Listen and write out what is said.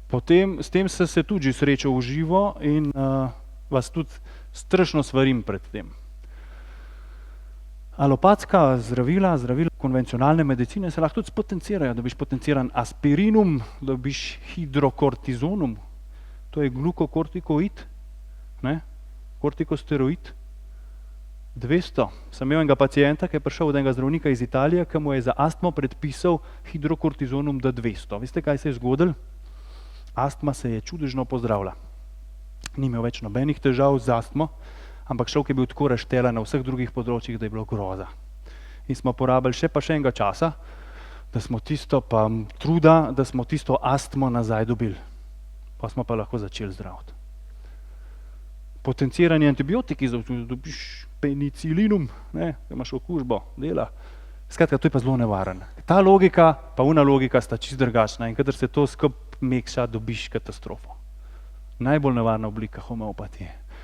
Potem, s tem sem se tudi že srečal v živo in vas tudi strašno svarim pred tem. Alopatska zdravila konvencionalne medicine se lahko tudi spotencirajo, dobiš potenciran aspirinum, dobiš hidrokortizonum, to je glukokortikoid, ne, kortikosteroid. 200. Sem imel enega pacienta, ki je prišel od enega zdravnika iz Italije, ki mu je za astmo predpisal hidrokortizonum D200. Veste, kaj se je zgodilo? Astma se je čudežno pozdravila. Ni imel več nobenih težav z astmo, ampak človek je bil tako razštelan na vseh drugih področjih, da je bilo groza. In smo porabili še enega časa, da smo tisto pa truda, da smo tisto astmo nazaj dobili. Pa smo pa lahko začeli zdraviti. Potencirani antibiotiki, dobiš penicilinum, ne, da imaš okužbo, dela. Skratka, to je pa zelo nevaren. Ta logika pa ona logika sta čisto drugačna in kadar se to skupaj mekša, dobiš katastrofo. Najbolj nevarna oblika homeopatije.